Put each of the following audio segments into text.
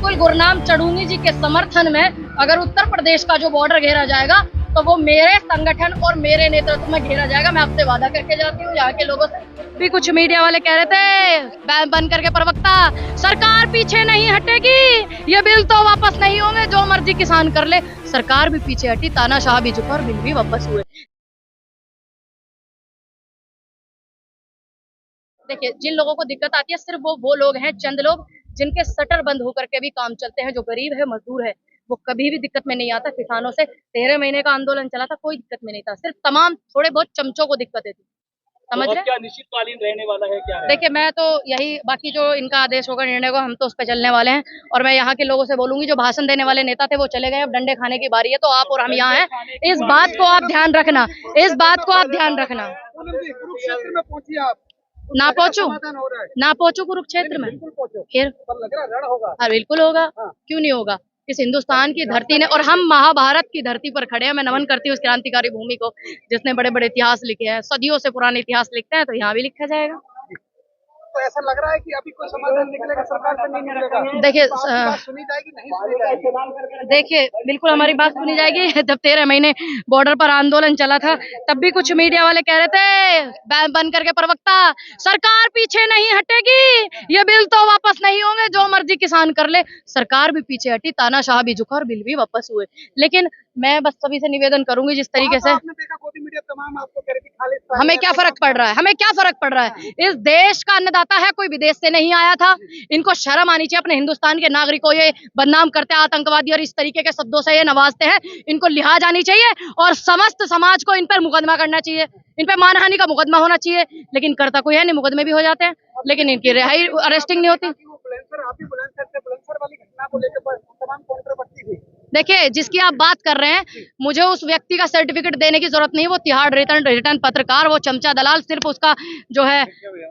बिल्कुल गुरनाम चढ़ूनी जी के समर्थन में अगर उत्तर प्रदेश का जो बॉर्डर घेरा जाएगा तो वो मेरे संगठन और मेरे नेतृत्व में घेरा जाएगा। मैं आपसे वादा करके जाती हूँ। यहाँ के लोगों से भी कुछ मीडिया वाले कह रहे थे बन करके प्रवक्ता, सरकार पीछे नहीं हटेगी, ये बिल तो वापस नहीं होंगे, जो मर्जी किसान कर ले। सरकार भी पीछे हटी, तानाशाह भी झुका और बिल भी वापस हुए। देखिए, जिन लोगों को दिक्कत आती है सिर्फ वो लोग हैं, चंद लोग जिनके शटर बंद होकर के भी काम चलते हैं। जो गरीब है, मजदूर है, वो कभी भी दिक्कत में नहीं आता। किसानों से 13 महीने का आंदोलन चला था, कोई दिक्कत में नहीं था। सिर्फ तमाम थोड़े बहुत चमचों को दिक्कतें थी। समझ रहे? क्या निश्चितकालीन रहने वाला है क्या? देखिए, मैं तो यही, बाकी जो इनका आदेश होगा निर्णय को, हम तो उस पर चलने वाले हैं। और मैं यहाँ के लोगों से बोलूंगी, जो भाषण देने वाले नेता थे वो चले गए, अब डंडे खाने की बारी है। तो आप और हम यहाँ हैं, इस बात को आप ध्यान रखना, इस बात को आप ध्यान रखना। कुरुक्षेत्र में पहुंची आप? ना पहुंचू, ना पहुंचू कुरुक्षेत्र में, फिर लग रहा है रण होगा। हाँ, बिल्कुल होगा। क्यों नहीं होगा? इस हिंदुस्तान की धरती ने, और हम महाभारत की धरती पर खड़े हैं। मैं नमन करती हूँ उस क्रांतिकारी भूमि को जिसने बड़े बड़े इतिहास लिखे हैं। सदियों से पुराने इतिहास लिखते हैं, तो यहाँ भी लिखा जाएगा। तो ऐसा लग रहा है कि अभी कोई समाधान निकलेगा, सरकार से नहीं निकलेगा। देखिए, सुनी जाएगी नहीं सुनी जाएगी? देखिए, बिल्कुल हमारी बात सुनी जाएगी। जब 13 महीने बॉर्डर पर आंदोलन चला था, तब भी कुछ मीडिया वाले कह रहे थे बन करके प्रवक्ता, सरकार पीछे नहीं हटेगी, ये बिल तो वापस नहीं होंगे, जो मर्जी किसान कर ले। सरकार भी पीछे हटी, तानाशाह भी झुका और बिल भी वापस हुए। लेकिन मैं बस सभी से निवेदन करूंगी, जिस तरीके से आपने देखा गोदी मीडिया तमाम आपको कह रही थी खालिद, हमें क्या फर्क पड़ रहा है, हमें क्या फर्क पड़ रहा है? इस देश का अन्नदाता है, कोई विदेश से नहीं आया था। इनको शर्म आनी चाहिए। अपने हिंदुस्तान के नागरिकों ये बदनाम करते हैं, आतंकवादी, और इस तरीके के शब्दों से ये नवाजते हैं। इनको लिहाज आनी चाहिए और समस्त समाज को इन पर मुकदमा करना चाहिए, इन पर मानहानि का मुकदमा होना चाहिए। लेकिन करता कोई है नहीं, मुकदमे भी हो जाते हैं, लेकिन इनकी रिहाई, अरेस्टिंग नहीं होती। बुलंदशहर वाली घटना को लेकर तमाम कंट्रोवर्सी हुई। देखिए, जिसकी आप बात कर रहे हैं, मुझे उस व्यक्ति का सर्टिफिकेट देने की जरूरत नहीं। वो तिहाड़ रिटर्न पत्रकार, वो चमचा दलाल, सिर्फ उसका जो है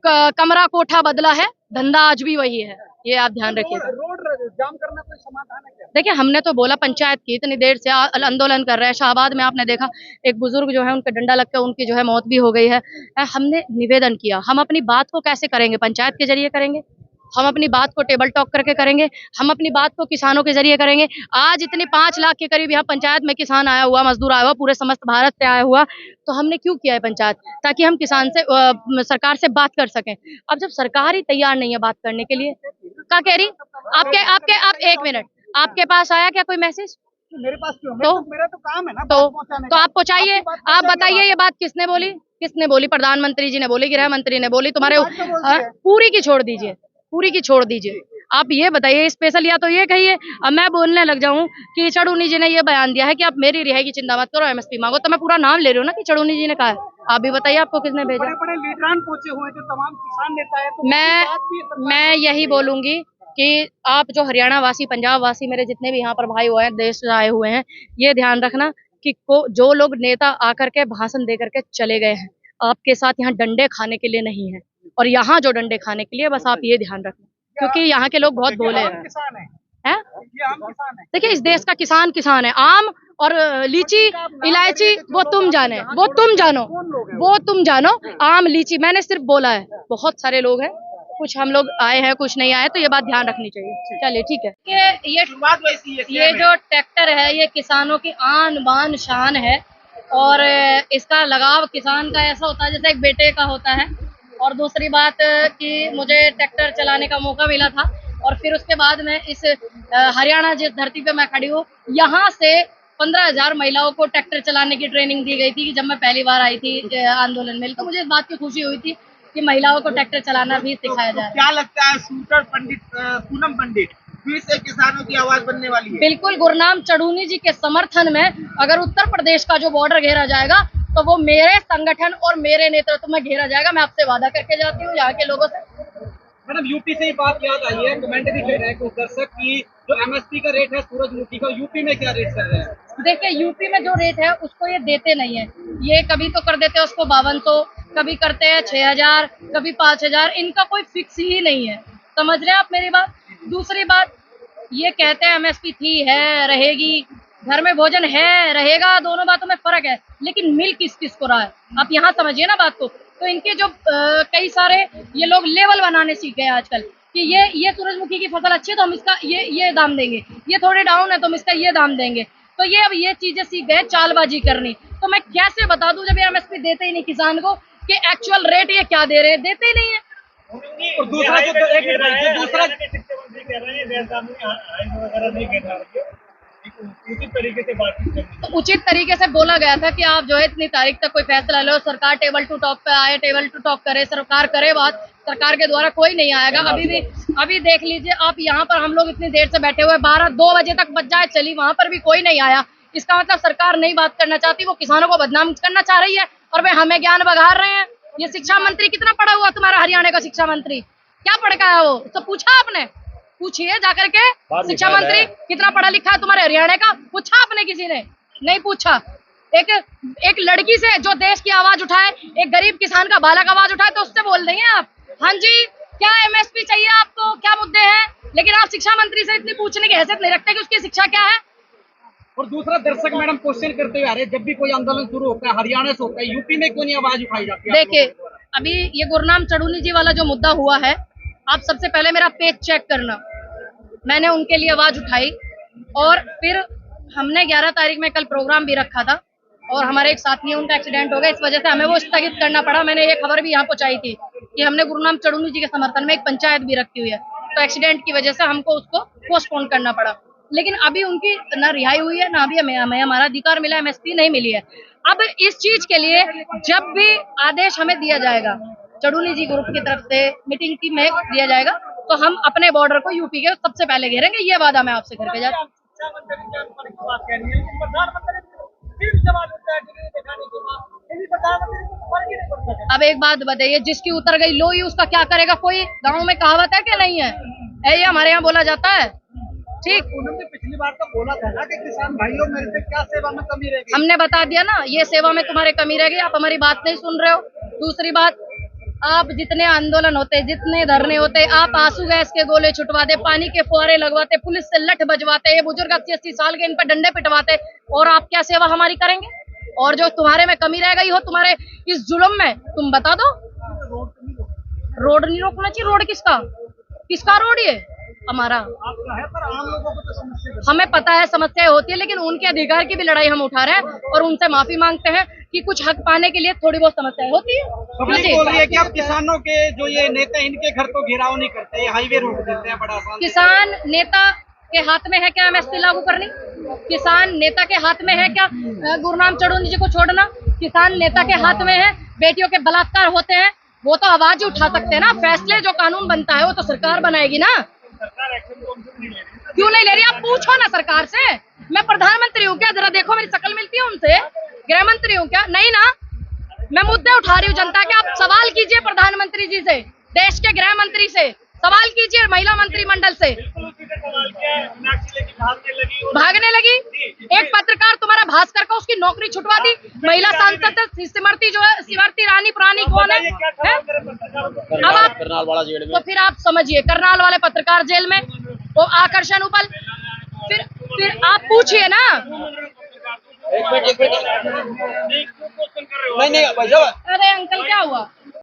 कमरा कोठा बदला है, धंधा आज भी वही है। ये आप ध्यान रखिएगा। रोड जाम करना कोई समाधान है क्या? देखिए, हमने तो बोला पंचायत की, इतनी देर से आंदोलन कर रहे हैं। शाहबाद में आपने देखा, एक बुजुर्ग जो है उनका डंडा लग के उनकी जो है मौत भी हो गई है। हमने निवेदन किया, हम अपनी बात को कैसे करेंगे? पंचायत के जरिए करेंगे। हम अपनी बात को टेबल टॉक करके करेंगे। हम अपनी बात को किसानों के जरिए करेंगे। आज इतने 5 लाख के करीब यहाँ पंचायत में किसान आया हुआ, मजदूर आया हुआ, पूरे समस्त भारत से आया हुआ। तो हमने क्यों किया है पंचायत? ताकि हम किसान से सरकार से बात कर सकें। अब जब सरकार ही तैयार नहीं है बात करने के लिए, क्या कह रही? आप 1 मिनट, आपके पास आया क्या कोई मैसेज? मेरे पास क्यों? तो मेरा तो काम है ना तो आप का। पहुंचाइए। आप बताइए, ये बात किसने बोली? किसने बोली? प्रधानमंत्री जी ने बोली, गृह मंत्री ने बोली, तुम्हारे पूरी की छोड़ दीजिए, पूरी की छोड़ दीजिए। आप ये बताइए स्पेशल, या तो ये कहिए अब मैं बोलने लग जाऊं कि चढ़ूनी जी ने ये बयान दिया है कि आप मेरी रिहाई की चिंता मत करो, एमएसपी मांगो, तो मैं पूरा नाम ले रही हूँ ना कि चढ़ूनी जी ने कहा है। आप भी बताइए, आपको किसने भेजा? बड़े-बड़े लीडरान पहुंचे हुए जो तमाम किसान नेता है, तो मैं यही बोलूंगी कि आप जो हरियाणा वासी, पंजाब वासी, मेरे जितने भी यहाँ पर भाई हुए हैं, देश से आए हुए हैं, ये ध्यान रखना कि जो लोग नेता आकर के भाषण दे करके चले गए हैं, आपके साथ यहाँ डंडे खाने के लिए नहीं है। और यहाँ जो डंडे खाने के लिए, बस आप ये ध्यान रखना, क्योंकि यहाँ के लोग बहुत भोले हैं। देखिए, इस देश का किसान किसान है। आम और लीची, इलायची, वो तुम जाने, वो तुम जानो, वो तुम जानो। आम, लीची, मैंने सिर्फ बोला है। बहुत सारे लोग हैं, कुछ हम लोग आए हैं, कुछ नहीं आए, तो ये बात ध्यान रखनी चाहिए। चलिए, ठीक है। ये जो ट्रैक्टर है, ये किसानों की आन बान शान है। और इसका लगाव किसान का ऐसा होता है जैसे एक बेटे का होता है। और दूसरी बात कि मुझे ट्रैक्टर चलाने का मौका मिला था, और फिर उसके बाद में इस हरियाणा जिस धरती पे मैं खड़ी हूँ, यहाँ से 15,000 महिलाओं को ट्रैक्टर चलाने की ट्रेनिंग दी गई थी कि जब मैं पहली बार आई थी आंदोलन में। तो मुझे इस बात की खुशी हुई थी कि महिलाओं को ट्रैक्टर चलाना भी सिखाया जा रहा है। क्या लगता है शूटर पंडित पूनम पंडित फिर से किसानों की आवाज बनने वाली है? बिल्कुल गुरनाम चढ़ूनी जी के समर्थन में अगर उत्तर प्रदेश का जो बॉर्डर घेरा जाएगा तो वो मेरे संगठन और मेरे नेतृत्व में घेरा जाएगा। मैं आपसे वादा करके जाती हूँ यहाँ के लोगों से। मैडम, यूपी से ही बात याद आई है, कमेंट भी कर रहे हैं कुछ दर्शक की जो एमएसपी का रेट है सूरजमुखी का, यूपी में क्या रेट चल रहा है? देखिए, यूपी में जो रेट है उसको ये देते नहीं है। ये कभी तो कर देते हैं उसको 5200, कभी करते हैं 6000, कभी 5000। इनका कोई फिक्स ही नहीं है। समझ रहे हैं आप मेरी बात? दूसरी बात, ये कहते हैं एमएसपी थी, है, रहेगी, घर में भोजन है, रहेगा, दोनों बातों में फर्क है। लेकिन मिल किस किस को रहा है, आप यहाँ समझिए ना बात को। तो इनके जो कई सारे ये लोग लेवल बनाने सीख गए आजकल कि ये सूरजमुखी की फसल अच्छी है तो हम इसका ये दाम देंगे, ये थोड़े डाउन है तो हम इसका ये दाम देंगे। तो ये अब ये चीजें सीख गए चालबाजी करनी। तो मैं कैसे बता दूं जब ये एमएसपी देते ही नहीं किसान को कि एक्चुअल रेट ये क्या दे रहे हैं, देते ही नहीं है। और दूसरा जो दूसरा उचित तरीके से बातचीत करनी। तो उचित तरीके से बोला गया था कि आप जो है इतनी तारीख तक कोई फैसला लो, सरकार टेबल टू टॉक पे आए, टेबल टू टॉक करे, सरकार करे बात, सरकार के द्वारा कोई नहीं आएगा। अभी देख लीजिए आप, यहाँ पर हम लोग इतनी देर से बैठे हुए, 2 बजे तक बच जाए चली, वहां पर भी कोई नहीं आया। इसका मतलब सरकार नहीं बात करना चाहती, वो किसानों को बदनाम करना चाह रही है और वे हमें ज्ञान बघार रहे हैं। ये शिक्षा मंत्री कितना पढ़ा हुआ तुम्हारा हरियाणा का शिक्षा मंत्री, क्या पढ़ का है वो? तो पूछा आपने? पूछिए जाकर के, शिक्षा मंत्री कितना पढ़ा लिखा है तुम्हारे हरियाणा का? पूछा आपने? किसी ने नहीं पूछा। एक लड़की से जो देश की आवाज उठाए, एक गरीब किसान का बालक आवाज उठाए, तो उससे बोल देंगे आप हाँ जी क्या एमएसपी चाहिए आपको, क्या मुद्दे हैं? लेकिन आप शिक्षा मंत्री से इतनी पूछने की हैसियत नहीं रखते कि उसकी शिक्षा क्या है। और दूसरा, दर्शक मैडम क्वेश्चन करते हुए आ रहे हैं, जब भी कोई आंदोलन शुरू होता है हरियाणा से होता है, यूपी में क्यों नहीं आवाज उठाई जाती है? देखिए अभी ये गुरनाम चढ़ूनी जी वाला जो मुद्दा हुआ है, आप सबसे पहले मेरा पेज चेक करना। मैंने उनके लिए आवाज उठाई और फिर हमने 11 तारीख में कल प्रोग्राम भी रखा था और हमारे एक साथी है, उनका एक्सीडेंट हो गया, इस वजह से हमें वो स्थगित करना पड़ा। मैंने ये खबर भी यहाँ पहुंचाई थी कि हमने गुरनाम चढ़ूनी जी के समर्थन में एक पंचायत भी रखी हुई है, तो एक्सीडेंट की वजह से हमको उसको पोस्टपोन करना पड़ा। लेकिन अभी उनकी ना रिहाई हुई है, ना अभी हमें हमारा अधिकार मिला, एमएसपी नहीं मिली है। अब इस चीज के लिए जब भी आदेश हमें दिया जाएगा चढ़ूनी जी ग्रुप की तरफ से मीटिंग की में दिया जाएगा, तो हम अपने बॉर्डर को यूपी के सबसे पहले घेरेंगे, ये वादा मैं आपसे करके जाता हूँ। अब एक बात बताइए, जिसकी उतर गई लोई उसका क्या करेगा कोई? गाँव में कहावत है कि नहीं है? ये हमारे यहाँ बोला जाता है। ठीक, उन्होंने पिछली बार तो बोला था ना कि किसान भाइयों मेरे से क्या सेवा में कमी रहेगी। हमने बता दिया ना, ये सेवा में तुम्हारे कमी रहेगी, आप हमारी बात नहीं सुन रहे हो। दूसरी बात, आप जितने आंदोलन होते, जितने धरने होते, आप आंसू गैस के गोले छुटवाते, पानी के फुहारे लगवाते, पुलिस से लठ बजवाते, ये बुजुर्ग 80-80 साल के इन पर डंडे पिटवाते, और आप क्या सेवा हमारी करेंगे? और जो तुम्हारे में कमी रह गई हो तुम्हारे इस जुल्म में, तुम बता दो। रोड नहीं रोकना चाहिए। रोड किसका? किसका रोड? ये हमारा। पर आम लोगों को तो समस्या, हमें पता है समस्याएं होती है, लेकिन उनके अधिकार की भी लड़ाई हम उठा रहे हैं और उनसे माफी मांगते हैं कि कुछ हक पाने के लिए थोड़ी बहुत समस्याएं होती है। पब्लिक बोल रही है कि अब किसानों के जो ये नेता, इनके घर को घेराव नहीं करते, हाईवे रोक देते हैं, बड़ा आसान। किसान नेता के हाथ में है क्या एमएसपी लागू करनी? किसान नेता के हाथ में है क्या गुरनाम चढ़ूनी जी को छोड़ना? किसान नेता के हाथ में है बेटियों के बलात्कार होते हैं, वो तो आवाज उठा सकते हैं ना। फैसले जो कानून बनता है वो तो सरकार बनाएगी ना। क्यों नहीं ले रही? आप पूछो ना सरकार से। मैं प्रधानमंत्री हूँ क्या? जरा देखो, मेरी शक्ल मिलती है उनसे? गृह मंत्री हूँ क्या? नहीं ना। मैं मुद्दे उठा रही हूँ जनता के। आप सवाल कीजिए प्रधानमंत्री जी से, देश के गृह मंत्री से सवाल कीजिए, महिला मंत्रिमंडल से। भागने लगी। एक पत्रकार तुम्हारा भास्कर को उसकी नौकरी छुटवा दी। महिला सांसद सिमरती जो है, सिमरती रानी पुरानी कौन है? अब आप तो फिर आप समझिए, करनाल वाले पत्रकार जेल में, वो आकर्षण उपल। फिर आप पूछिए ना। नहीं, अरे अंकल क्या हुआ?